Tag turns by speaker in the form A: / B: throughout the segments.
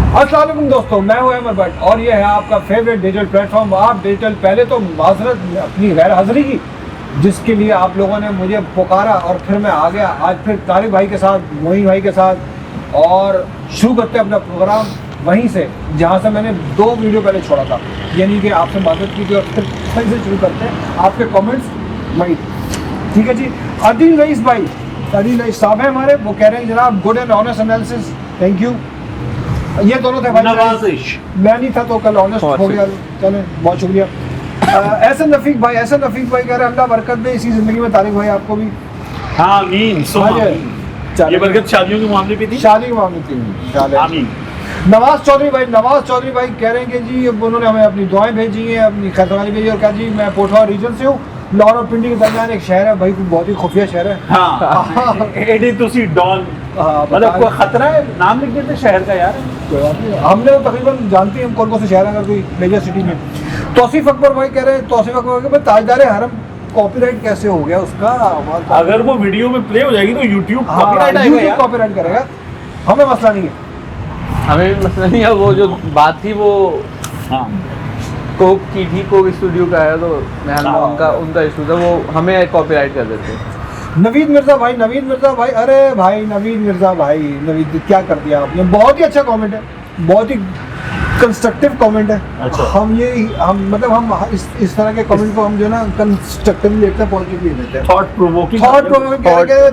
A: अस्सलाम वालेकुम दोस्तों, मैं हूं अहमद भट्ट और ये है आपका फेवरेट डिजिटल प्लेटफॉर्म आप डिजिटल। पहले तो माजरत अपनी गैर हाजिरी की, जिसके लिए आप लोगों ने मुझे पुकारा और फिर मैं आ गया। आज फिर तारिक भाई के साथ, मोइन भाई के साथ, और शुरू करते हैं अपना प्रोग्राम वहीं से जहां से मैंने 2 वीडियो पहले छोड़ा था, यानी कि आपसे माजरत की थी और फिर वहीं से शुरू करते हैं। आपके कमेंट्स वहीं, ठीक है जी। अदील रईस भाई, अदील रईस साहब हैं हमारे, वो कह रहे हैं जनाब good and honest analysis, thank you. ये दोनों थे भाई, मैं नहीं था तो कल ऑनेस्ट हो गया, चलें बहुत शुक्रिया। एहसन रफीक भाई, एहसन रफीक भाई कह रहे हैं अल्लाह बरकत दे इसी जिंदगी में तारिक भाई आपको भी।
B: हाँ आमीन, ये बरकत शादियों के मामले पे थी,
A: शादी के मामले थी, आमीन। नवाज चौधरी भाई, नवाज चौधरी भाई कह रहे हैं कि जी उन्होंने हमें अपनी दुआएं भेजी हैं, अपनी खैरखवाही भेजी और कहा जी मैं पोठवा रीजन से हूँ, लाहौर और पिंडी के दरमियान एक शहर है भाई, बहुत ही खुफिया शहर है।
B: हाँ, एडी तुसी डॉन, मतलब कोई खतरा है, नाम लिख देते शहर का यार।
A: हमने तो तकरीबन जानते हैं हम कौन कौन से शहर है अगर कोई मेजर सिटी में। तौसीफ अकबर भाई कह रहे हैं, तौसीफ अकबर भाई ताजदार हरम कॉपीराइट कैसे हो गया उसका?
B: अगर वो वीडियो में प्ले हो जाएगी तो यूट्यूब कॉपीराइट आएगा,
A: यूट्यूब कॉपीराइट करेगा, हमें मसला नहीं है।
C: हमें भी मसला नहीं है, वो जो बात थी वो कोक की थी, कोक स्टूडियो का है तो उनका इशू था, वो हमें कॉपीराइट कर देते।
A: नवीद मिर्जा भाई, नवीद मिर्जा भाई, अरे भाई नवीद मिर्जा भाई, नवीद क्या कर दिया आपने, बहुत ही अच्छा कमेंट है, बहुत ही कंस्ट्रक्टिव कमेंट है।
B: अच्छा।
A: हम मतलब हम इस तरह के कमेंट को हम जो है ना कंस्ट्रक्टिवली लेते हैं, पॉजिटिवली लेते हैं,
B: थॉट प्रोवोकिंग।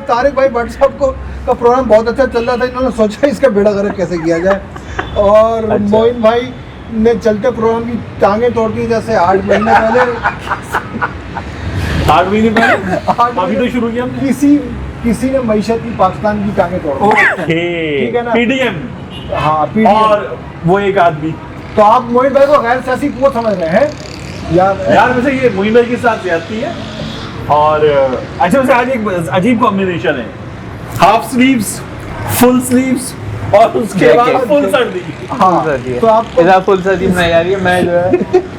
A: तारिक भाई भट्ट साहब का प्रोग्राम बहुत अच्छा चल रहा था, इन्होंने सोचा इसका बेड़ा गर्क कैसे किया जाए, और
B: अच्छा।
A: मोइन भाई ने चलते प्रोग्राम की टांगे तोड़ दी, जैसे 8 महीने पहले
B: 8 महीने पहले अभी तो शुरू किया
A: किसी ने मईशत की पाकिस्तान की टांगे तोड़ दी। ठीक है ना?
B: पीडीएम,
A: हाँ पीडीएम,
B: और वो एक आदमी।
A: तो आप मोइन भाई को गैर सियासी कुव्वत समझ रहे हैं
B: यार वैसे ये मोइन भाई के साथ ज्यादती है। और अच्छा वैसे आज एक अजीब कॉम्बिनेशन है, हाफ स्लीव्स, फुल स्लीव्स और उसके बाद फुल सर्दी।
A: हाँ, तो आपको
C: इधर फुल सर्दी में आ रही है, मैं जो है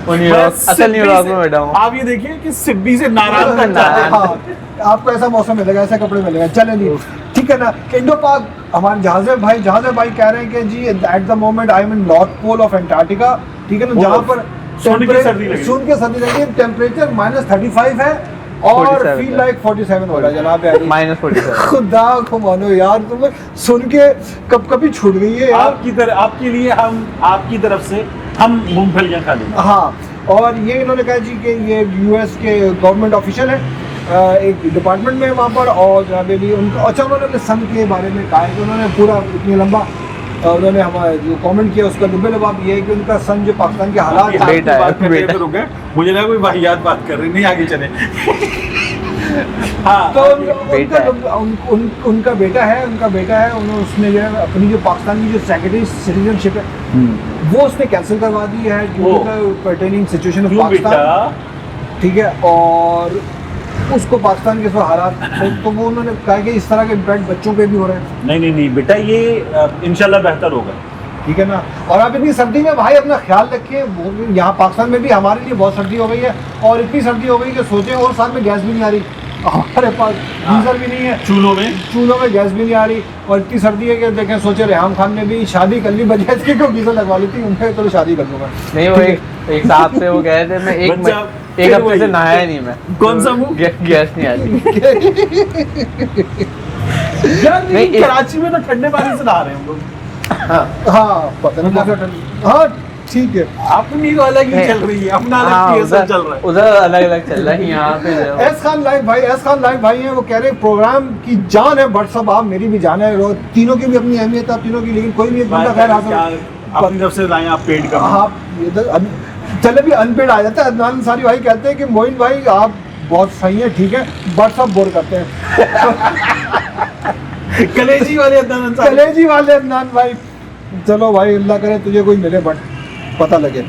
C: वो असल न्यूयॉर्क में बैठा हूँ।
B: आप ये देखिए कि सिब्बी से नाराज तक जा रहे हैं।
A: हाँ, आपको ऐसा मौसम मिलेगा, ऐसे कपड़े मिलेगा, चले नहीं, ठीक है ना। इंडो पाक हमारे जहाज़ भाई कह रहे हैं कि जी at the moment I am in north pole of Antarctica, ठीक है ना, जहाँ पर
B: सुन के सर्दी
A: लगी, टेम्परेचर -35 है और फील लाइक 47 हो रहा है जनाब,
C: -47।
A: खुदा को मानो यार, तुम्हें सुन के कभी छूट गई है यार।
B: आपके लिए हम आपकी तरफ से हम मूंगफलियां खा लेंगे।
A: हाँ, और ये इन्होंने कहा जी कि ये यूएस के गवर्नमेंट ऑफिशियल है, एक डिपार्टमेंट में वहाँ पर, और जनाबेली उनका अच्छा उन्होंने अपने सन के बारे में कहा है कि उन्होंने पूरा इतनी लंबा उन्होंने हमारे जो कमेंट किया उसका दुबे लबाब ये है कि उनका सन जो पाकिस्तान के हालात
B: मुझे लगा कोई वाहियात बात कर रही, नहीं आगे चले। हाँ,
A: तो उनका बेटा है, उन्होंने उसने जो है अपनी जो पाकिस्तान की जो सेकेंडरी सिटीजनशिप है वो उसने कैंसिल करवा दी है due to pertaining situation of Pakistan, ठीक है, और उसको पाकिस्तान के हालात, तो वो उन्होंने कहा कि इस तरह के इम्पैक्ट बच्चों पे भी हो रहे हैं।
B: नहीं बेटा, ये इंशाल्लाह बेहतर होगा,
A: ठीक है ना। और आप इतनी सर्दी में भाई अपना ख्याल रखिए, यहाँ पाकिस्तान में भी हमारे लिए बहुत सर्दी हो गई है, और इतनी सर्दी हो गई कि सोचें, और साथ में गैस भी नहीं आ रही, हमारे पास गीजर भी नहीं है, चूल्हों में गैस भी नहीं आ रही, और इतनी सर्दी है कि देखें, सोचे रेहाम खान ने भी शादी कर ली बजाय इसके को गीजर लगवा ली थी, उनके तो शादी कर लूँगा।
C: नहीं, वो एक साहब से वो कह रहे थे, मैं एक हफ्ते से नहाया नहीं, मैं
B: कौन सा मुंह,
C: गैस नहीं आती।
B: नहीं, कराची में तो ठंडे पानी से नहा रहे हैं हम लोग।
A: हाँ पता नहीं, हाँ ठीक है,
B: अपनी तो अलग ही चल रही है, अपना अलग चल रहा है,
C: उधर अलग चल रहा है, यहाँ पे
A: एस खान लाइव भाई हैं, वो कह रहे हैं प्रोग्राम की जान है बट सब आप मेरी भी जान है, तीनों की भी अपनी अहमियत है तीनों की, लेकिन कोई भी एक बंदा खैर
B: अपनी तरफ से लाएं आप पेड का।
A: हाँ चले भी अनपेड आ जाता है। अदनान अंसारी भाई कहते हैं कि मोइन भाई आप बहुत सही है, ठीक है, बट सब बोर करते हैं।
B: कलेजी वाले
A: अदनान भाई, चलो भाई अल्लाह करे तुझे कोई मिले बट पता लगे।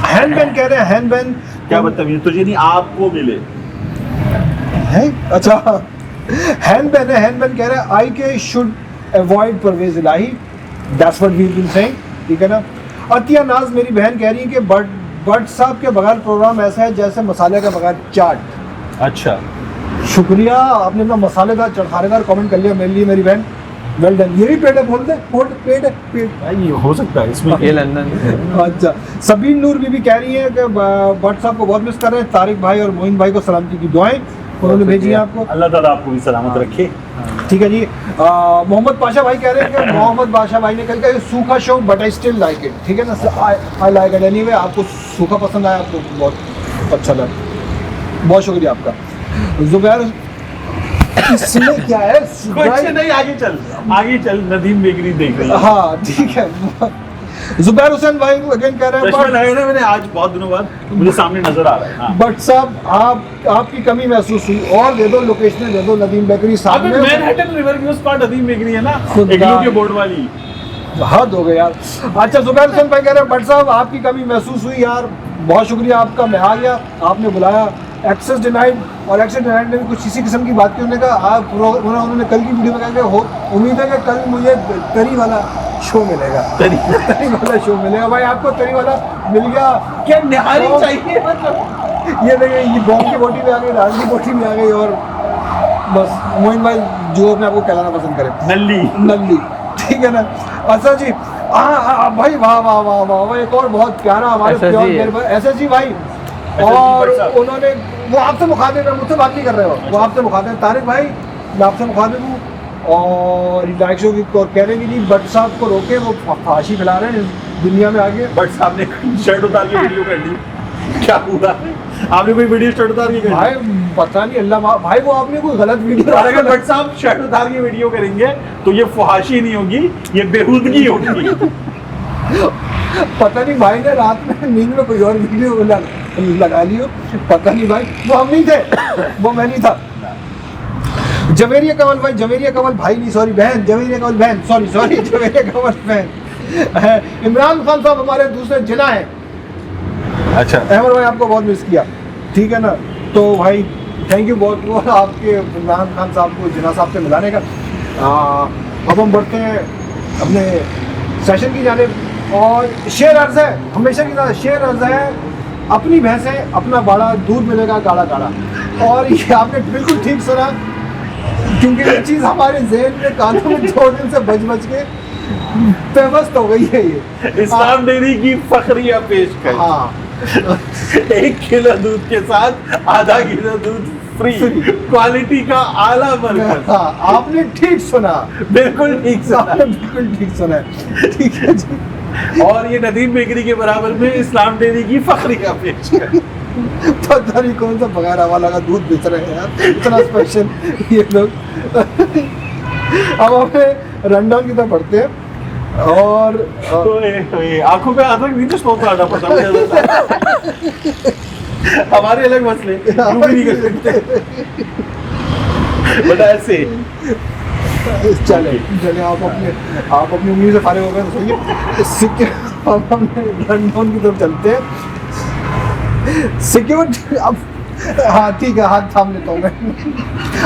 A: हैंडबैन कह रहे हैं, हैंडबैन
B: क्या बदतमीज, तुझे नहीं आपको मिले
A: है, अच्छा हैंडबैन कह रहे हैं I K should avoid Pervez Elahi, that's what we have been saying, ठीक है ना। अतिया नाज मेरी बहन कह रही है कि बट साहब के बगैर प्रोग्राम ऐसा है जैसे मसाले का बगैर चाट।
B: अच्छा,
A: शुक्रिया, आपने इतना मसालेदार चटखारेदार कमेंट कर लिया मेरे लिए मेरी बहन, वेल डन। ये भी पेड है, बोल दे पेड है, पेड।
B: ये हो सकता है इसमें।
C: ये लंदन।
A: अच्छा, सबीन नूर बीबी कह रही है कि भट्ट साहब को बहुत मिस कर रहे हैं, तारिक भाई और मोइन भाई को सलामती की दुआएं उन्होंने भेजी है आपको।
B: अल्लाह ताला आपको भी सलामत रखे।
A: ठीक है जी। मोहम्मद पाशा भाई कह रहे हैं कि मोहम्मद पाशा भाई ने कल का सूखा show but I still like it. ठीक है ना, आई लाइक इट एनीवे। आपको सूखा पसंद आया, आपको बहुत अच्छा लगा, बहुत शुक्रिया आपका। जुबैर इसमें क्या है,
B: कुछ नहीं, आगे चल नदीम बेकरी देख रही है।
A: हाँ ठीक है। जुबैर हुसैन भाई अगेन कह रहे
B: चश्मा
A: हैं
B: लगाया ना मैंने आज, बहुत दिनों बाद मुझे सामने नजर आ रहा है। हाँ।
A: बट साहब आपकी कमी महसूस हुई, और दे दो लोकेशन, दे दो नदीम बेकरी
B: अबे
A: सामने।
B: मैनहट्टन रिवर की उस पार नदीम बेकरी है ना,
A: खुदा।
B: इग्लू के बोर्ड वाली।
A: हद हो गए यार। अच्छा, जुबैर हुसैन भाई कह रहे हैं बट साहब आपकी कमी महसूस हुई यार, बहुत शुक्रिया आपका, मैं आ गया, आपने बुलाया। एक्सेस डिनाइड, और एक्सेस डिनाइड ने भी कुछ इसी किस्म की बात की। उन्होंने कहा आप उन्होंने कल की वीडियो में कहा कि उम्मीद है कि कल मुझे तरी वाला शो मिलेगा। तरी वाला शो मिलेगा भाई, आपको तरी वाला मिल गया।
B: क्या निहारी चाहिए मतलब?
A: ये देखिए, ये बॉम्ब की बोटी में आ गई, राज की बोटी में आ गई, और बस मोइन भाई जो अपने आपको कहलाना पसंद करे, नल्ली। ठीक है ना। अच्छा जी, भाई वाह वाह वाह वाह, एक और बहुत प्यारा हमारे SSG भाई, और उन्होंने वो आपसे मुखातिब है, मुझसे बात नहीं कर रहे हो, वो आपसे मुखातिब है। तारिक भाई मैं आपसे मुखातिब हूँ, और लाइक शो की कह रहे हैं कि भट्ट साहब को रोके, वो फांसी फैला रहे हैं इस दुनिया में आगे।
B: भट्ट साहब ने शर्ट उतार के वीडियो कर दी, क्या हुआ? आपने कोई वीडियो शर्ट उतार के कर दी?
A: भाई पता नहीं, अल्लाह भाई वो आपने कोई गलत वीडियो।
B: अगर भट्ट साहब शर्ट उतार के वीडियो करेंगे तो ये फहाशी नहीं होगी, ये बेहूदगी होगी।
A: पता नहीं भाई ने रात में नींद में कोई और वीडियो लगा लियो, पता नहीं भाई, वो हम नहीं थे, वो मैं नहीं था। जवेरिया कंवल भाई, जवेरिया कंवल भाई नहीं, सॉरी बहन, जवेरिया कंवल बहन, सॉरी जवेरिया कंवल बहन। इमरान खान साहब हमारे दूसरे जिना है।
B: अच्छा,
A: अहमद भाई आपको बहुत मिस किया, ठीक है ना, तो भाई थैंक यू बहुत बहुत आपके इमरान खान साहब को जिना साहब से मिलाने का। अब हम बढ़ते हैं अपने सेशन की जानिब, और शेर अर्ज है, हमेशा की तरह शेर अर्ज है, अपनी भैंस है अपना बाड़ा, दूध मिलेगा गाढ़ा गाढ़ा। और ये आपने बिल्कुल ठीक सुना, क्योंकि ये चीज़ हमारे जहन में कानों में 2 दिन से बच के पेवस्त हो गई है। ये
B: इस्लाम डेयरी की फखरिया पेशकश।
A: हाँ
B: 1 किलो दूध के साथ आधा किलो दूध फ्री, क्वालिटी का आला मरकज।
A: हाँ, आपने ठीक सुना,
B: बिल्कुल ठीक सुना,
A: आपने बिल्कुल ठीक सुना है, ठीक है जी।
B: और ये नदीम बेकरी के बराबर में इस्लाम डेयरी की फखरिया पेशकश।
A: पता नहीं कौन सा बगैर हवाला का दूध बेच रहे हैं यार, इतना स्पेशल ये लोग। अब हमें रनडाउन की तरफ बढ़ते हैं, और
B: आंखों पे आधा नहीं तो स्टोन आना पड़ता है। हमारे अलग मसले, हम भी नहीं कर सकते, बट ऐसे
A: चले आप अपनी उम्मीद से फारिग हो गए तो सही है। अब हमने रनडाउन की तरफ चलते हैं। सिक्योरिटी अब, हाँ ठीक है, हाथ थाम लेता हूँ मैं।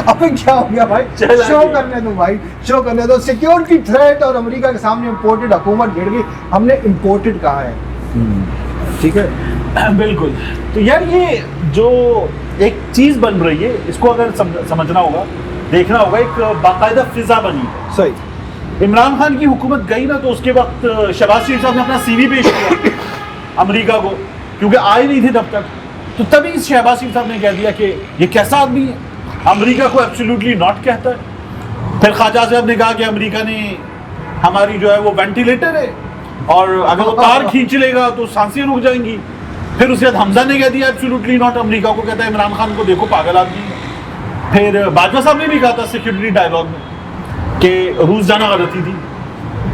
A: अब क्या हो गया भाई, शो करने दो भाई, शो करने दो। सिक्योरिटी थ्रेट और अमेरिका के सामने इम्पोर्टेड हुकूमत गिर गई। हमने इम्पोर्टेड कहा है, ठीक है,
B: बिल्कुल। तो यार ये जो एक चीज बन रही है, इसको अगर समझना होगा, देखना होगा, एक बाकायदा फिजा बनी।
A: सही।
B: इमरान खान की हुकूमत गई ना, तो उसके वक्त शहबाज शरीफ साहब ने अपना CV पेश किया अमेरिका को, क्योंकि आए नहीं थे तब तक। तो तभी शहबाज शरीफ साहब ने कह दिया कि ये कैसा आदमी है, अमेरिका को एब्सोल्युटली नॉट कहता है। फिर ख्वाजा साहब ने कहा कि अमेरिका ने हमारी जो है वो वेंटिलेटर है, और अगर वो तार खींच लेगा तो सांसें रुक जाएंगी। फिर उसके बाद हमजा ने कह दिया एब्सोल्युटली नॉट, अमेरिका को कहता है इमरान खान को देखो पागल आदमी है। फिर बाजवा साहब ने भी कहा था सिक्योरिटी डायलॉग में कि रूस जाना गलती थी।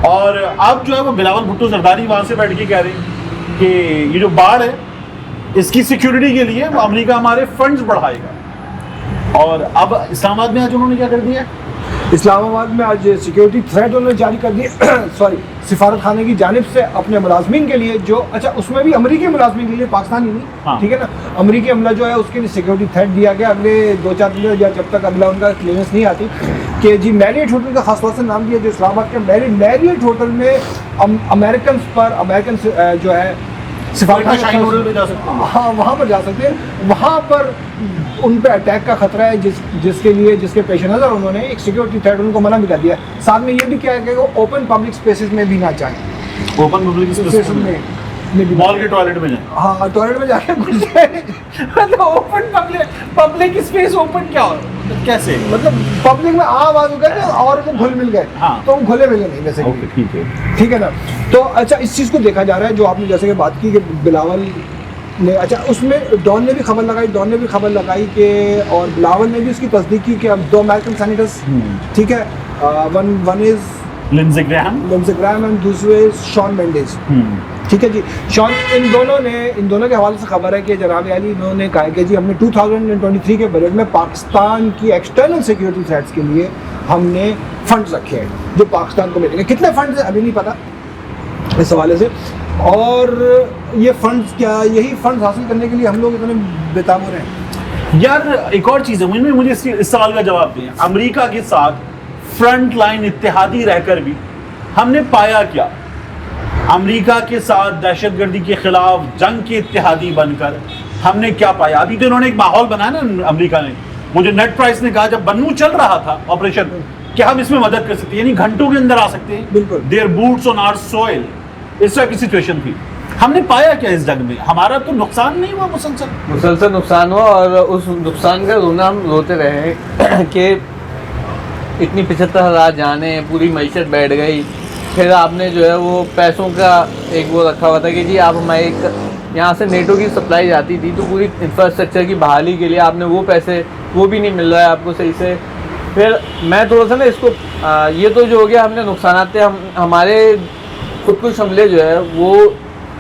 B: और अब जो है वो बिलावल भुट्टो जरदारी वहाँ से बैठ के कह रहे हैं कि ये जो बाढ़ है इसकी सिक्योरिटी के लिए वो अमेरिका हमारे फंड्स बढ़ाएगा। और अब इस्लामाबाद में आज उन्होंने क्या कर दिया,
A: इस्लामाबाद में आज सिक्योरिटी थ्रेट उन्होंने जारी कर दिया सॉरी, सिफारत खाने की जानिब से अपने मुलाजमीन के लिए, जो अच्छा उसमें भी अमेरिकी मुलाजमीन के लिए, पाकिस्तानी नहीं,
B: हाँ।
A: ठीक है ना, अमेरिकी अमला जो है उसके लिए सिक्योरिटी थ्रेट दिया गया अगले 2-4 दिन, या जब तक अगला उनका क्लियरेंस नहीं आती, कि जी मैरियट होटल का खासतौर से नाम दिया, जो इस्लामाबाद के मैरियट होटल में अमेरिकन जो है सिफारत
B: शाहीन होटल पे जा सकते हैं,
A: हाँ वहाँ पर जा सकते हैं। वहाँ पर उन पे अटैक का खतरा है, जिसके पेश नज़र उन्होंने एक सिक्योरिटी थ्रेट उनको मना भी कर दिया। साथ में ये भी क्या है कि वो ओपन पब्लिक स्पेसेस में भी ना जाएं,
B: ओपन पब्लिक
A: स्पेसेस में भी
B: मॉल के टॉयलेट में जाए।
A: हाँ, टॉयलेट में जाके घुस जाए। मतलब ओपन पब्लिक स्पेस ओपन क्या हो,
B: कैसे?
A: मतलब पब्लिक में आवाज हो गए और वो घुल मिल गए,
B: हाँ।
A: तो घुले मिले नहीं वैसे।
B: ओके, ठीक है,
A: ठीक है ना। तो अच्छा, इस चीज़ को देखा जा रहा है जो आपने जैसे कि बात की कि बिलावल ने, अच्छा उसमें डॉन ने भी खबर लगाई कि, और बिलावल ने भी उसकी तस्दीक की कि अब 2 अमेरिकन सेनेटर्स, ठीक है, one is
B: Lindsey Graham
A: and दूसरे शॉन मेंडेस, ठीक है जी। इन दोनों के हवाले से खबर है कि जनाब अली इन्होंने कहा है कि जी हमने 2023 के बजट में पाकिस्तान की एक्सटर्नल सिक्योरिटी थ्रेट्स के लिए हमने फंड्स रखे हैं जो पाकिस्तान को मिलेंगे। कितने फंड्स हैं अभी नहीं पता इस हवाले से, और ये फंड्स क्या, यही फंड्स हासिल करने के लिए हम लोग इतने बेताब हो रहे हैं।
B: यार एक और चीज़ है, मुझे इस सवाल का जवाब दें। अमेरिका के साथ फ्रंट लाइन इत्तेहादी रहकर भी हमने पाया क्या? अमेरिका के साथ दहशतगर्दी के खिलाफ जंग के इत्तेहादी बनकर हमने क्या पाया? अभी तो इन्होंने एक माहौल बनाया ना अमेरिका ने। मुझे नेट प्राइस ने कहा जब बन्नू चल रहा था ऑपरेशन कि हम इसमें मदद कर सकते हैं, यानी घंटों के अंदर आ सकते हैं।
A: बिल्कुल,
B: their boots on our soil, इस तरह की सिचुएशन थी। हमने पाया क्या इस जंग में? हमारा तो नुकसान नहीं हुआ, मुसलसल
C: नुकसान हुआ, और उस नुकसान का रोना हम रोते रहे कि इतनी 75,000 जाने, पूरी मईशत बैठ गई। फिर आपने जो है वो पैसों का एक वो रखा हुआ था कि जी आप हमारे यहाँ से नेटो की सप्लाई जाती थी, तो पूरी इंफ्रास्ट्रक्चर की बहाली के लिए आपने वो पैसे, वो भी नहीं मिल रहा है आपको सही से। फिर मैं थोड़ा सा ना इसको ये तो जो हो गया, हमने नुकसान थे, हमारे खुदकुश हमले जो है वो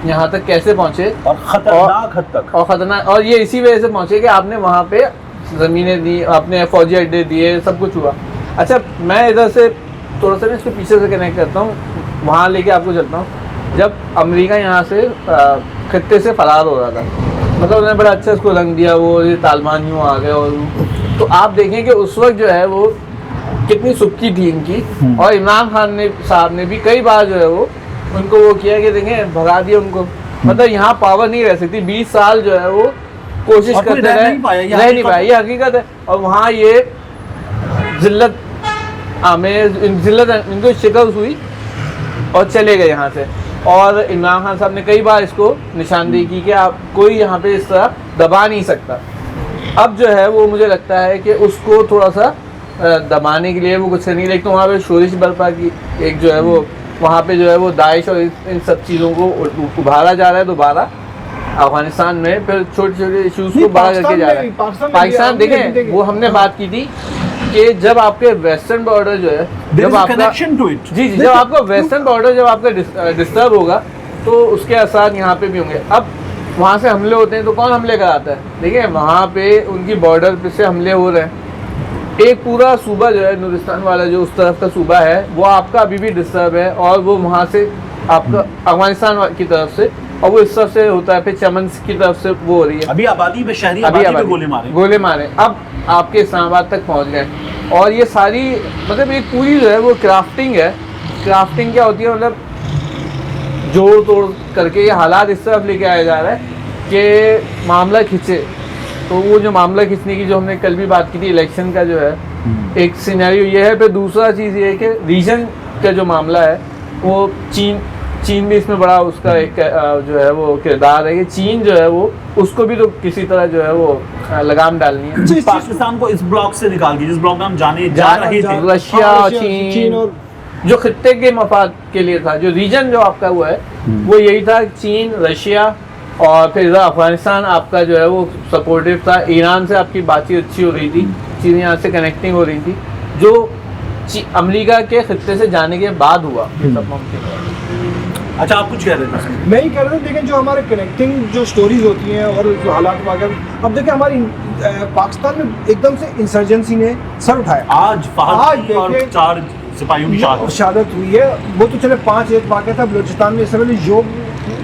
C: यहाँ तक कैसे पहुँचे,
B: और खतरनाक हद तक,
C: और ख़तरनाक, और ये इसी वजह से पहुँचे कि आपने वहाँ पे ज़मीनें दी, आपने फौजी अड्डे दिए, सब कुछ हुआ। अच्छा, मैं इधर से थोड़ा सा ना इसको पीछे से कनेक्ट करता हूँ, वहाँ लेके आपको चलता हूँ। जब अमेरिका यहाँ से खत्ते से फरार हो रहा था, मतलब उन्होंने बड़ा अच्छा इसको रंग दिया, वो ये तालिबान यूँ आ गए, और तो आप देखें कि उस वक्त जो है वो कितनी सुबकी थी इनकी, और इमरान खान ने साहब ने भी कई बार जो है वो उनको वो किया कि देखें भगा दिया उनको। मतलब यहाँ पावर नहीं रह सकती, 20 साल जो है वो कोशिश करते रहे, रह नहीं पाया, ये हकीकत है। और वहाँ ये जिल्लत इनको शिकस्त हुई और चले गए यहाँ से। और इमरान खान साहब ने कई बार इसको निशानदेही की कि आप कोई यहाँ पे इस तरह दबा नहीं सकता। अब जो है वो मुझे लगता है कि उसको थोड़ा सा दबाने के लिए वो कुछ नहीं, लेकिन वहाँ पे शोरिश बर्पा की एक जो है वो वहाँ पे जो है वो दाइश और इन सब चीज़ों को उभारा जा रहा है दोबारा अफगानिस्तान में। फिर छोटे छोटे इशूज़ को बड़ा करके जा रहा है पाकिस्तान। देखें वो हमने बात की थी कि जब आपके वेस्टर्न बॉर्डर जो है, जब आपका जी जब आपका वेस्टर्न बॉर्डर जब आपका डिस्टर्ब होगा तो उसके असर यहाँ पे भी होंगे। अब वहाँ से हमले होते हैं तो कौन हमले कराता है? देखिए वहाँ पे उनकी बॉर्डर पे से हमले हो रहे हैं। एक पूरा सूबा जो है नूरिस्तान वाला जो उस तरफ का सूबा है वो आपका अभी भी डिस्टर्ब है, और वो वहाँ से आपका अफगानिस्तान की तरफ से, और वो इस तरफ से होता है, फिर चमन की तरफ से वो हो रही है।
B: अभी आबादी में शहरी आबादी पे गोले मारे
C: अब आपके इस्लामाबाद तक पहुँच गए। और ये सारी मतलब एक पूरी जो है वो क्राफ्टिंग है। क्राफ्टिंग क्या होती है? मतलब जोड़ तोड़ करके ये हालात इस तरफ लेके आया जा रहा है कि मामला खिंचे। तो वो जो मामला खींचने की जो हमने कल भी बात की थी इलेक्शन का जो है एक सिनेरियो ये है। फिर दूसरा चीज़ ये है कि रीजन का जो मामला है वो चीन भी इसमें बड़ा उसका एक जो है वो किरदार है कि चीन जो है वो उसको भी तो किसी तरह जो है वो लगाम डालनी है।
B: पाकिस्तान को इस ब्लॉक से निकाल के जिस ब्लॉक में हम जा रहे थे,
C: रशिया और चीन और जो खित्ते के मफाद के लिए था, जो रीजन जो आपका हुआ है वो यही था, चीन, रशिया और फिर अफगानिस्तान आपका जो है वो सपोर्टिव था। ईरान से आपकी बातचीत अच्छी हो रही थी, चीन यहाँ से कनेक्टिंग हो रही थी, जो अमेरिका के खित्ते से जाने के बाद हुआ सब मुमकिन।
B: अच्छा, आप कुछ कह रहे थे?
A: मैं ही कह रहा था, लेकिन जो हमारे कनेक्टिंग जो स्टोरीज होती हैं और जो हालात वगैरह, अब देखिए हमारी पाकिस्तान में एकदम से इंसर्जेंसी ने सर उठाया।
B: आज और 4 सिपाहियों की
A: शहादत हुई है। वो तो चले 5 एक वाक़या था बलूचिस्तान में, इस समय योग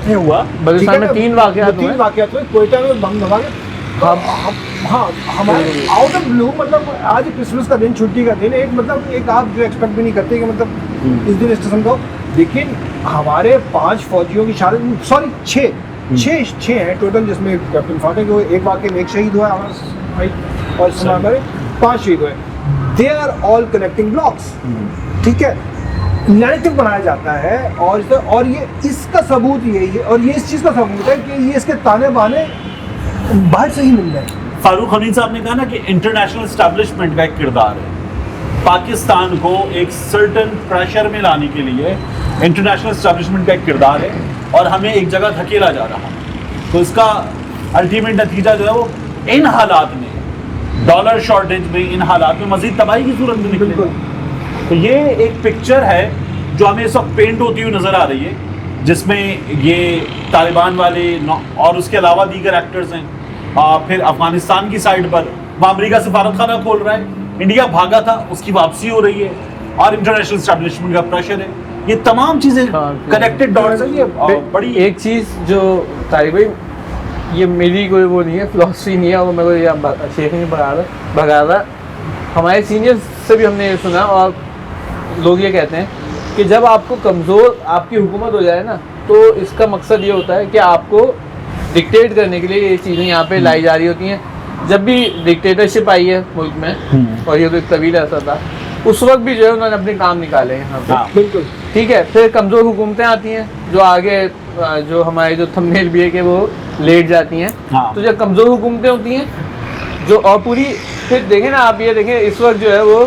A: में हुआ,
C: बलूचिस्तान में 3 वाक़यात
A: हुए, कोयटा में बम धमा के। हाँ, हमारे आउट ऑफ ब्लू, मतलब आज क्रिसमस का दिन, छुट्टी का दिन, एक मतलब एक आप जो एक्सपेक्ट भी नहीं करते कि मतलब इस दिन स्टेशन का, लेकिन हमारे 5 फौजियों की शहादत, सॉरी 6 हैं टोटल, जिसमें कैप्टन फाटक को एक वाक़े में एक शहीद हुआ, भाई और इस समय हमारे 5 शहीद हुए। They are all connecting blocks, ठीक है, नैरेटिव बनाया जाता है और ये इसका सबूत यही है, और ये इस चीज़ का सबूत है कि ये इसके ताने बाने बाहर से ही मिल रहे हैं।
B: फारूक हमीद साहब ने कहा ना कि इंटरनेशनल एस्टैब्लिशमेंट का एक किरदार है, पाकिस्तान को एक सर्टन प्रेशर में लाने के लिए इंटरनेशनल एस्टैब्लिशमेंट का एक किरदार है, और हमें एक जगह धकेला जा रहा है। तो इसका अल्टीमेट नतीजा जो है वो इन हालात में, डॉलर शॉर्टेज में, इन हालात में मजीद तबाही की सूरत में निकलेगा। तो ये एक पिक्चर है जो हमें इस वक्त पेंट होती हुई नज़र आ रही है, जिसमें ये तालिबान वाले और उसके अलावा दीगर एक्टर्स हैं। फिर अफगानिस्तान की साइड पर वहाँ अमरीका सफारत खाना खोल रहा है, इंडिया भागा था, उसकी वापसी हो रही है, और इंटरनेशनल एस्टैब्लिशमेंट का प्रेशर है। ये तमाम चीज़ें कनेक्टेड डॉट्स हैं। ये बड़ी
C: एक चीज़ जो तारिक भाई, ये मेरी कोई वो नहीं है, फिलॉसफी नहीं है, वो मेरे को ये शेख नहीं भगा रहा। हमारे सीनियर्स से भी हमने ये सुना, और लोग ये कहते हैं कि जब आपको कमज़ोर आपकी हुकूमत हो जाए ना, तो इसका मकसद ये होता है कि आपको डिक्टेट करने के लिए ये चीज़ें यहाँ पे लाई जा रही होती हैं। जब भी डिक्टेटरशिप आई है मुल्क में, और ये तो एक तवील ऐसा था, उस वक्त भी जो है उन्होंने अपने काम निकाले हैं यहाँ पे।
A: बिल्कुल
C: ठीक है, फिर कमज़ोर हुकूमतें आती हैं जो आगे जो हमारे जो थंबनेल भी है कि वो लेट जाती हैं। तो जब कमज़ोर हुकूमतें होती हैं जो, और पूरी फिर देखें ना आप, ये देखें इस वक्त जो है वो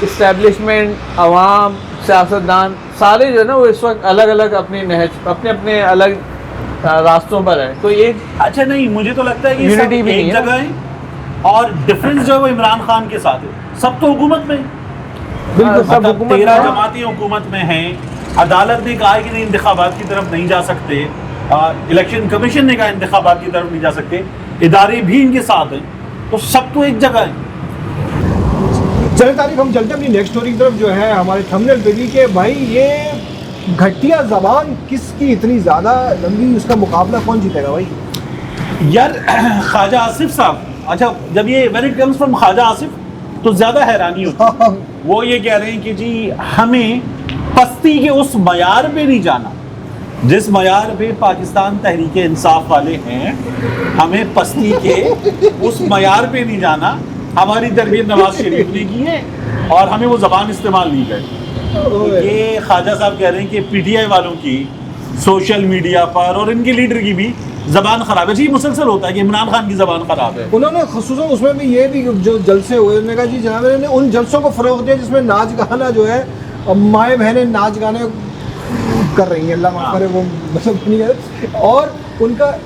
C: इस्टेब्लिशमेंट, अवाम, सियासतदान सारे जो है ना वो इस वक्त अलग अलग अपने अलग रास्तों पर है। तो ये
B: अच्छा नहीं, मुझे तो लगता है कि
C: Unity
B: सब
C: भी नहीं
B: एक
C: है।
B: जगह है, और डिफरेंस जो है वो इमरान खान के साथ है। सब तो हुकूमत में,
C: बिल्कुल सब
B: मतलब
C: हुकूमत
B: 13
C: में है।
B: जमाती हुकूमत में हैं। अदालत ने कहा है कि नहीं, इंतखाबात की तरफ नहीं जा सकते, इलेक्शन कमीशन ने कहा इंतखाबात की तरफ नहीं जा सकते, इदारे भी इनके साथ हैं, तो सब तो एक जगह है।
A: चलिए तारीख, हम चलते हैं अपनी नेक्स्ट स्टोरी की तरफ, जो है हमारे थंबनेल पे भी, कि भाई ये घटिया जबान किसकी इतनी ज़्यादा लंबी, उसका मुकाबला कौन जीतेगा भाई?
B: यार ख्वाजा आसिफ साहब, अच्छा जब ये when it comes from Khawaja Asif तो ज़्यादा हैरानी होती है। वो ये कह रहे हैं कि जी हमें पस्ती के उस मयार पे नहीं जाना जिस मयार पे पाकिस्तान तहरीक इंसाफ वाले हैं, हमें पस्ती के उस मयार पे नहीं जाना। हमारी तरबियत नवाज शरीफ ने की है और हमें वो ज़बान इस्तेमाल नहीं करनी। ये ख्वाजा साहब कह रहे हैं कि पीटीआई वालों की सोशल मीडिया पर और इनके लीडर की भी ज़बान ख़राब है। जी मुसलसल होता है कि इमरान खान की ज़बान ख़राब है।
A: उन्होंने खुसूसन उसमें भी ये भी जो जलसे हुए, उन्होंने कहा जी जनाब ने उन जलसों को फ़रोग़ दिया जिसमें नाच गाना जो है, माएँ बहनें नाच गाने कर रही हैं, अल्लाह माफ़ करे वो मतलब नहीं है, और उनका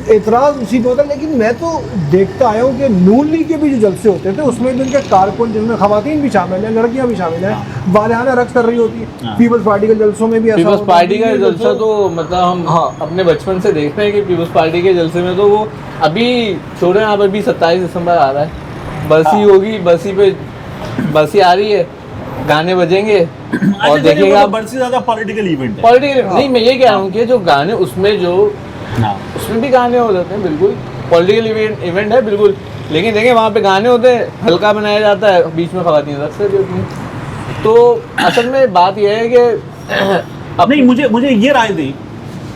A: एतराज़ उसी पे होता है। लेकिन मैं तो देखता आया हूँ कि नून लीग के भी जो जलसे होते थे उसमें भी उनके कारकुन, जिनमें ख़वातीन भी शामिल हैं, लड़कियाँ भी शामिल हैं, वालियाना रक़्स कर रही होती है। पीपल्स पार्टी के जलसों में भी ऐसा
C: पीपल्स
A: होता है।
C: पार्टी का जलसा तो मतलब हम अपने बचपन से देखते हैं कि पीपल्स पार्टी के जलसे में तो वो अभी छोड़े, आप अभी 27 दिसंबर आ रहा है, बरसी होगी, बरसी आ रही है, गाने बजेंगे और देखिएगा
B: बरसी ज़्यादा पॉलिटिकल इवेंट है।
C: पॉलिटिकल नहीं, मैं ये कह रहा हूँ कि जो गाने उसमें भी गाने हो जाते हैं, बिल्कुल पॉलिटिकल इवेंट है बिल्कुल, लेकिन देखिए वहाँ पे गाने होते हैं, हल्का बनाया जाता है, बीच में ख़वातीन रक़्स कर रही होती हैं। तो असल में बात यह है कि
B: नहीं, मुझे ये राय दें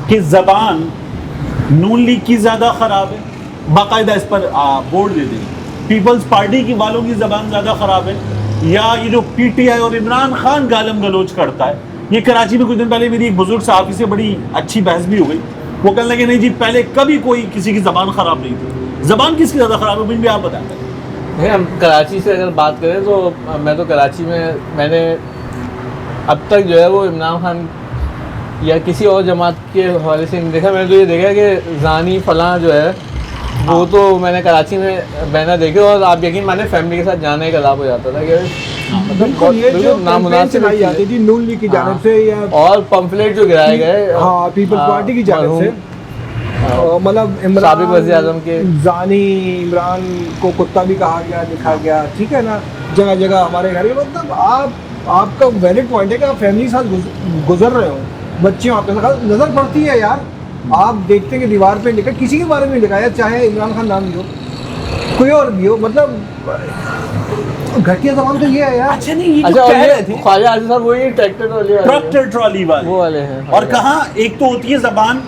B: कि ज़बान नून लीग की ज़्यादा ख़राब है, बाकायदा इस पर बोर्ड दे दें। पीपल्स पार्टी की वालों की ज़बान ज़्यादा ख़राब है, या ये जो पीटीआई और इमरान खान गालम गलोच करता है। ये कराची में कुछ दिन पहले मेरी एक बुजुर्ग साहब से बड़ी अच्छी बहस भी हो गई। वो कहने लगे नहीं जी पहले कभी कोई किसी की ज़बान ख़राब नहीं थी। ज़बान किसकी ज़्यादा ख़राब है, मुझे भी आप बताएं।
C: हम कराची से अगर बात करें तो मैं तो कराची में मैंने अब तक जो है वो इमरान खान या किसी और जमात के हवाले से नहीं देखा। मैंने तो ये देखा कि ज़ानी फलां जो है वो तो मैंने कराची में बैनर देखे, और आप यकीन माने फैमिली के साथ जाने का लाभ हो जाता था कि
A: बिल्कुल ये जो
C: नामुनासिब
A: चलाई जाती थी नून लीग की जानिब से, या
C: और पंफलेट जो गिराए गए,
A: हाँ पीपल्स पार्टी की जानिब से, मतलब
C: साबिक़ वज़ीर-ए-आज़म के
A: ज़ानी इमरान को कुत्ता भी कहा गया, लिखा गया, ठीक है ना, जगह जगह हमारे घर में। मतलब आपका वैलिड पॉइंट है कि आप फैमिली के साथ गुजर रहे हो, बच्चे आपके साथ, नज़र पड़ती है यार। आप देखते हैं कि दीवार पे लिखा, किसी के बारे में लिखा है, चाहे इमरान खान नाम भी हो, कोई और भी हो, मतलब घटिया ज़बान तो ये है यार।
B: अच्छा नहीं, ये
C: अच्छा,
B: जो
C: और
B: कह
C: ये
B: रहे थे
C: ख्वाजा आसिफ साहब वही ट्रैक्टर
B: ट्रॉली वाले
C: वो वाले हैं।
B: और कहाँ एक तो होती है ज़बान,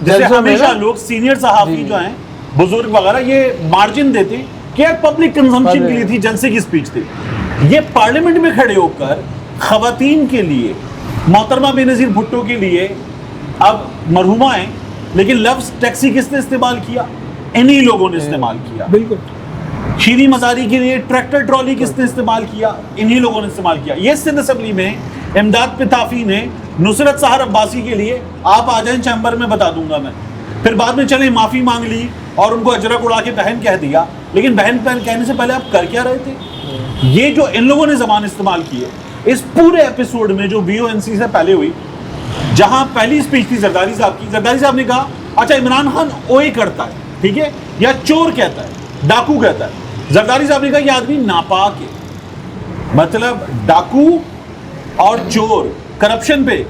B: जैसे
C: जलसों में
B: हमेशा
C: ना?
B: लोग सीनियर सहाफ़ी
C: जी।
B: जो हैं बुजुर्ग वगैरह ये मार्जिन देते कि यार पब्लिक कंजम्पशन के लिए थी, जलसे की स्पीच थी। ये पार्लियामेंट में खड़े होकर खवातीन के लिए, मोहतरमा बेनजीर भुट्टो के लिए, अब मरहुमा है, लेकिन लफ्ज टैक्सी किसने इस्तेमाल किया? इन्हीं लोगों ने इस्तेमाल किया।
A: बिल्कुल।
B: शीरी मजारी के लिए ट्रैक्टर ट्रॉली किसने इस्तेमाल किया? इन्हीं लोगों ने इस्तेमाल किया। ये सिंध असेंबली में इमदाद पिताफी ने नुसरत सहर अब्बासी के लिए, आप आ जाएं चैम्बर में बता दूंगा मैं, फिर बाद में चले माफी मांग ली और उनको अजरक उड़ा के बहन कह दिया। लेकिन बहन कहने से पहले आप कर क्या रहे थे? ये जो इन लोगों ने जबान इस्तेमाल की है, इस पूरे एपिसोड में जो VONC से पहले हुई, जहां पहली स्पीच थी जरदारी साहब की, जरदारी साहब ने कहा अच्छा इमरान खान ओए करता है, ठीक है, या चोर कहता है, डाकू कहता है। जरदारी साहब ने कहा यह आदमी नापाक है। मतलब डाकू और चोर, करप्शन पे,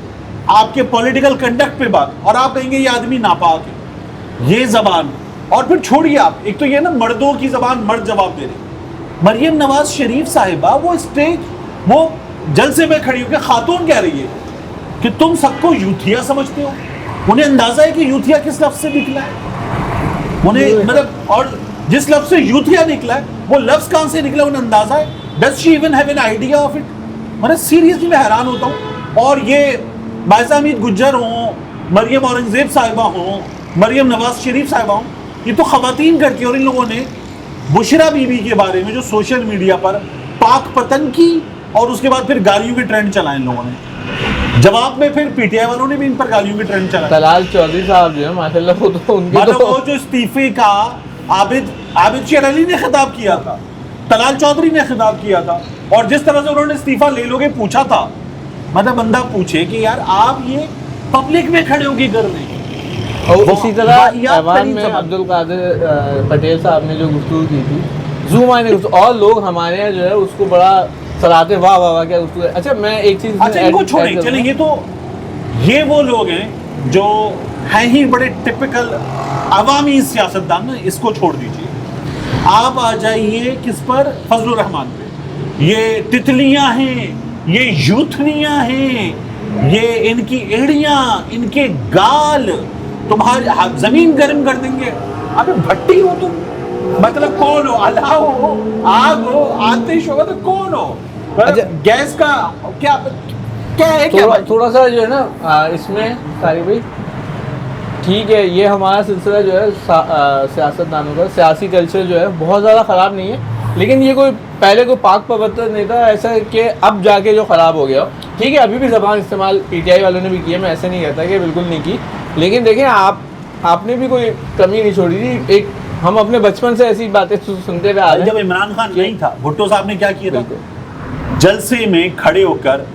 B: आपके पॉलिटिकल कंडक्ट पे बात, और आप कहेंगे ये आदमी नापाक है। ये जबान, और फिर छोड़िए आप, एक तो ये ना मर्दों की जबान, मर्द जवाब दे रहे। मरियम नवाज शरीफ साहिबा वो स्टेज, वो जलसे में खड़ी होकर खातून कह रही है कि तुम सबको यूथिया समझते हो। उन्हें अंदाजा है कि यूथिया किस लफ्ज से निकला है, उन्हें मतलब, और जिस लफ्ज से यूथिया निकला है वो लफ्ज कहां से निकला उन्हें अंदाजा है। Does she even have an idea of it? मैं सीरियसली मैं हैरान होता हूँ। और ये बायसा हमीद गुज्जर हों, मरियम औरंगजेब साहिबा हों, मरियम नवाज शरीफ साहिबा हों, ये तो खवातीन करके, और इन लोगों ने बुशरा बीबी के बारे में जो सोशल मीडिया पर पाक पतन की और उसके बाद फिर गालियों के ट्रेंड चलाए इन लोगों ने। जवाब में फिर PTI वालों ने भी इन पर गालियों के ट्रेंड चलाए।
C: तलाल चौधरी साहब जो है माशाल्लाह, वो तो उनके
B: मतलब
C: तो
B: वो जो इस्तीफे का आबिद शेर अली ने खिताब किया था, तलाल चौधरी ने खिताब किया था, और जिस तरह से उन्होंने इस्तीफा ले लोगे पूछा था, मतलब बंदा पूछे कि यार आप ये पब्लिक में खड़े होके कर रहे हैं।
C: और इसी तरह ऐवान में अब्दुल कादिर पटेल साहब ने जो गुफ्तगू की थी, जूमा ने, और लोग हमारे यहाँ जो है उसको बड़ा सराहते, वाह वाह वाह क्या गुफ्तगू है। अच्छा मैं एक चीज,
B: अच्छा इनको छोड़ें, चलिए ये वो लोग हैं जो हैं ही बड़े टिपिकल अवामी सियासतदान ना, इसको छोड़ दीजिए। आप आ जाइए किस पर? फजलुर रहमान पे। ये तितलियां हैं, ये यूथनियां हैं, ये इनकी एड़ियां, इनके गाल तुम्हारी जमीन गर्म कर देंगे। अबे भट्टी हो तुम, मतलब कौन हो? अल्लाह हो, आग हो, आतिश हो, तो कौन हो?
C: अच्छा,
B: गैस का क्या क्या है? क्या
C: थोड़ा सा जो है ना इसमें सारी भाई, ठीक है, ये हमारा सिलसिला जो है सियासतदानों का, सियासी कल्चर जो है बहुत ज़्यादा ख़राब नहीं है, लेकिन ये कोई पहले कोई पाक पवित्र नेता ऐसा है कि अब जाके जो ख़राब हो गया। ठीक है, अभी भी ज़बान इस्तेमाल PTI वालों ने भी किया, मैं ऐसे नहीं कहता कि बिल्कुल नहीं की, लेकिन देखें आपने भी कोई कमी नहीं छोड़ी थी। एक हम अपने बचपन से ऐसी बातें सुनते हुए आ रहे हैं।
B: जब इमरान खान नहीं था, भुट्टो साहब ने क्या किया था? जलसे में खड़े होकर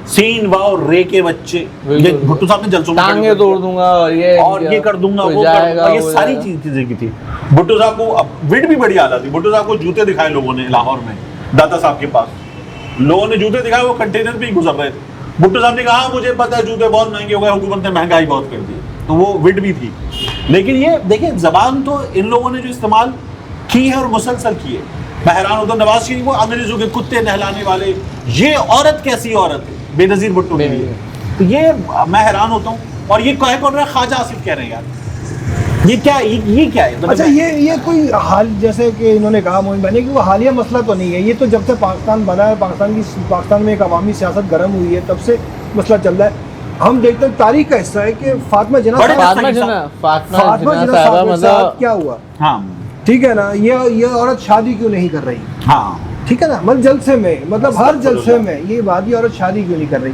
B: सीन वाओ रे के बच्चे, ये भुट्टो साहब ने जलसों में
C: टांगे तोड़ दूंगा और ये
B: कर दूंगा, वो कर दूंगा, ये सारी चीजें की थी। भुट्टो साहब को अब विड भी बड़ी आला थी। भुट्टो साहब को जूते दिखाए लोगों ने लाहौर में, दादा साहब के पास लोगों ने जूते दिखाए, वो कंटेनर पे ही गुजर रहे थे। भुट्टो साहब ने कहा मुझे पता है जूते बहुत महंगे हो गए, हुकूमत ने महंगाई बहुत कर दी, तो वो विड भी थी। लेकिन ये देखिए जबान तो इन लोगों ने जो इस्तेमाल की है और मुसलसल की है, मैं हैरान होता हूँ। नवाज शरीफ को अंग्रेजों के कुत्ते नहलाने वाले, ये औरत कैसी औरत है बेनजीर भुट्टो के लिए, तो ये मैं हैरान होता हूँ। और ये कह कौन रहा है? ख्वाजा आसिफ कह रहे हैं यार, ये क्या है?
A: अच्छा ये कोई हाल, जैसे कि इन्होंने कहा मोइन भाई कि वो हालिया मसला तो नहीं है, ये तो जब से पाकिस्तान बना है, पाकिस्तान में एक अवामी सियासत गर्म हुई है, तब से मसला चल रहा है। हम देखते हैं तारीख का हिस्सा है कि फातिमा जिन्ना साहबा मतलब क्या हुआ।
B: हाँ
A: ठीक है ना, ये औरत शादी क्यों नहीं कर रही?
B: हाँ
A: ठीक है ना, मतलब जलसे में, मतलब हर जलसे में ये बात, ये औरत शादी क्यों नहीं कर रही,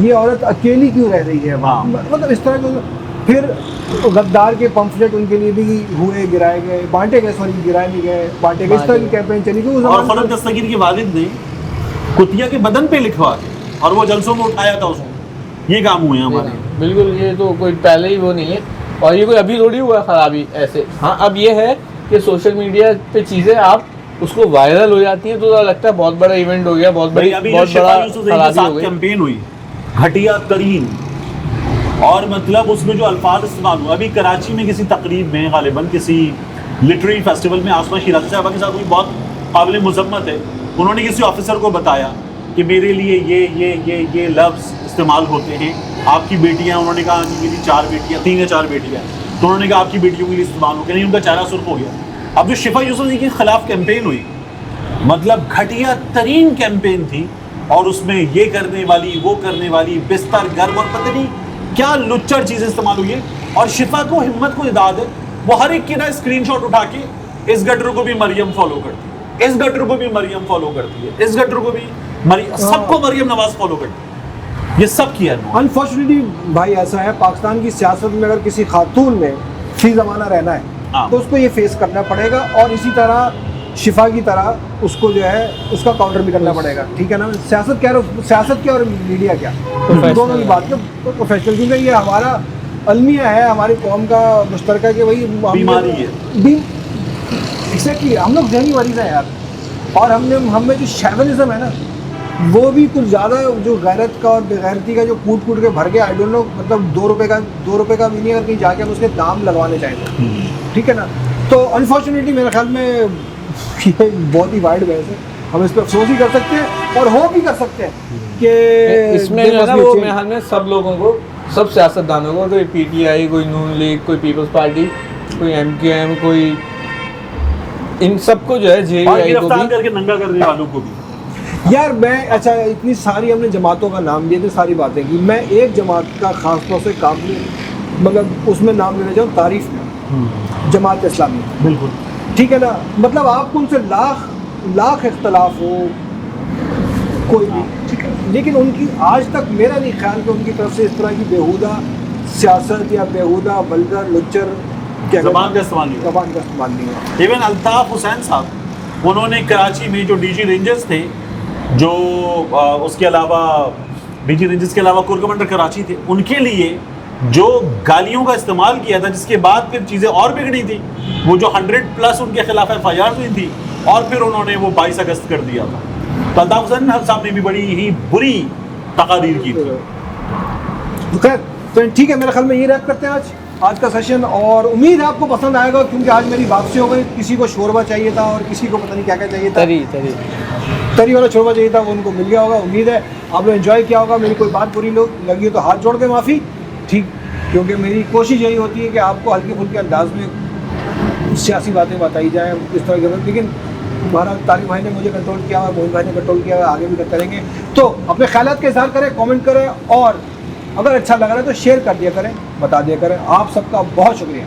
A: ये औरत अकेली क्यों रह रही है वहाँ, मतलब इस तरह के। फिर गद्दार के पंफलेट उनके लिए भी हुए, गिराए गए, बांटे गए, सॉरी गिराए नहीं गए, बांटे गए, इस तरह की कैंपेन चली गई।
B: और फरहत दस्तगीर के वालिद ने कुतिया के बदन पे लिखवा के और वो जलसों में उठाया था उसको, ये काम हुए हैं हमारे।
C: बिल्कुल, ये तो कोई पहले ही वो नहीं है, और ये कोई अभी थोड़ी हुआ खराबी ऐसे। हाँ, अब ये है कि सोशल मीडिया पे चीज़ें आप उसको वायरल हो जाती हैं तो लगता है बहुत बड़ा इवेंट हो गया, बहुत बड़ा
B: कैंपेन हुई घटिया तरीन, और मतलब उसमें जो अल्फाज इस्तेमाल हुआ। अभी कराची में किसी तकरीब में, गालिबन किसी लिटरेरी फेस्टिवल में, आसमा शिराज़ी साहबा के साथ हुई, बहुत काबिल मुज़म्मत है। उन्होंने किसी ऑफिसर को बताया कि मेरे लिए ये लफ्ज़ इस्तेमाल होते हैं, आपकी बेटियाँ, उन्होंने कहा कि मेरी 4 बेटियाँ, 3 या 4 बेटियाँ, तो उन्होंने कहा आपकी बेटियों के लिए इस्तेमाल हो गया, नहीं, उनका चेहरा सुर्ख हो गया। अब जो शिफा यूसुफ के खिलाफ कैंपेन हुई, मतलब घटिया तरीन कैंपेन थी, और उसमें ये करने वाली, वो करने वाली, बिस्तर गर्म और पता नहीं क्या लुच्चर चीजें इस्तेमाल हुई है। और शिफा को हिम्मत को इदाद है, वो हर एक की ना स्क्रीनशॉट उठा के इस गटर को भी मरियम फॉलो करती है, इस गटर को भी मरियम फॉलो करती है, इस गटर को भी सबको मरियम नवाज फॉलो करती है। ये सब किया है।
A: अनफॉर्चुनेटली भाई ऐसा है, पाकिस्तान की सियासत में अगर किसी खातून ने फी ज़माना रहना है
B: हाँ।
A: तो उसको ये फेस करना पड़ेगा, और इसी तरह शिफा की तरह उसको जो है उसका काउंटर भी करना पड़ेगा। ठीक है ना, सियासत क्या, सियासत क्या और मीडिया क्या, दोनों की बात है प्रोफेशनल, क्योंकि ये हमारा अलमिया है, हमारी कौम का मुश्तरका कि भाई
B: बीमारी है।
A: एग्जैक्टली, हम लोग जहनी मरीज हैं यार, और हम में जो शैवनिज्म है ना, वो भी कुछ ज़्यादा, जो गैरत का और बेगैरती का जो कूट कूट के भर के, आई डोंट नो, मतलब 2 रुपये का भी नहीं, अगर कहीं जाके हम उसके दाम लगवाने चाहेंगे। ठीक है ना, तो अनफॉर्चुनेटली मेरे ख्याल में ये बहुत ही वाइड बहस है, हम इस पर अफसोस ही कर सकते हैं और होप भी कर सकते हैं कि
C: इसमें जो है ना, वो मेरे ख्याल में सब लोगों को, सब सियासतदानों को, कोई पीटीआई, कोई नून लीग, कोई पीपल्स पार्टी, कोई एमकेएम, कोई इन सबको जो है जेआई को भी
B: करके नंगा करने वालों को भी।
A: यार मैं, अच्छा इतनी सारी हमने जमातों का नाम दिए थे, सारी बातें की, मैं एक जमात का खास तौर से काम, मतलब उसमें नाम लेना चाहूँ, तारीफ में जमात इस्लामी।
B: बिल्कुल
A: ठीक है ना, मतलब आपको उनसे लाख इख्तलाफ हो कोई भी, ठीक है, लेकिन उनकी आज तक मेरा नहीं ख्याल कि उनकी तरफ से इस तरह की बेहुदा सियासत या बेहुदा वल्गर लुच्चर
B: ज़बान का इस्तेमाल नहीं हुआ।
A: ज़बान का इस्तेमाल नहीं हुआ।
B: इवन अल्ताफ हुसैन साहब, उन्होंने कराची में जो डीजी रेंजर्स थे, जो उसके अलावा डीजी रेंजर्स के अलावा कोर कमांडर कराची थे, उनके लिए जो गालियों का इस्तेमाल किया था, जिसके बाद फिर चीज़ें और बिगड़ी थी, वो जो 100+ उनके खिलाफ FIR हुई थी, और फिर उन्होंने वो 22 अगस्त कर दिया था। तो अल्ताफ हुसैन साहब ने भी बड़ी ही बुरी तकारीर की थी।
A: तो खैर, तो ठीक है, मेरे ख्याल में ये रैप करते हैं आज का सेशन, और उम्मीद है आपको पसंद आएगा, क्योंकि आज मेरी वापसी हो गई। किसी को शोरबा चाहिए था और किसी को पता नहीं क्या क्या चाहिए था, तरी वाला शोरबा चाहिए था, वो उनको मिल गया होगा। उम्मीद है आप लोग एंजॉय किया होगा। मेरी कोई बात बुरी लगी हो तो हाथ जोड़ के माफ़ी, ठीक, क्योंकि मेरी कोशिश यही होती है कि आपको हल्के फुल्के अंदाज में सियासी बातें बताई जाएँ इस तरह के, लेकिन हमारा तारिक भाई ने मुझे कंट्रोल किया हुआ, मोहित भाई ने कंट्रोल किया हुआ, आगे भी करते रहेंगे। तो अपने ख्यालात का इज़हार करें, कमेंट करें, और अगर अच्छा लग रहा है तो शेयर कर दिया करें, बता दिया करें। आप सबका बहुत शुक्रिया।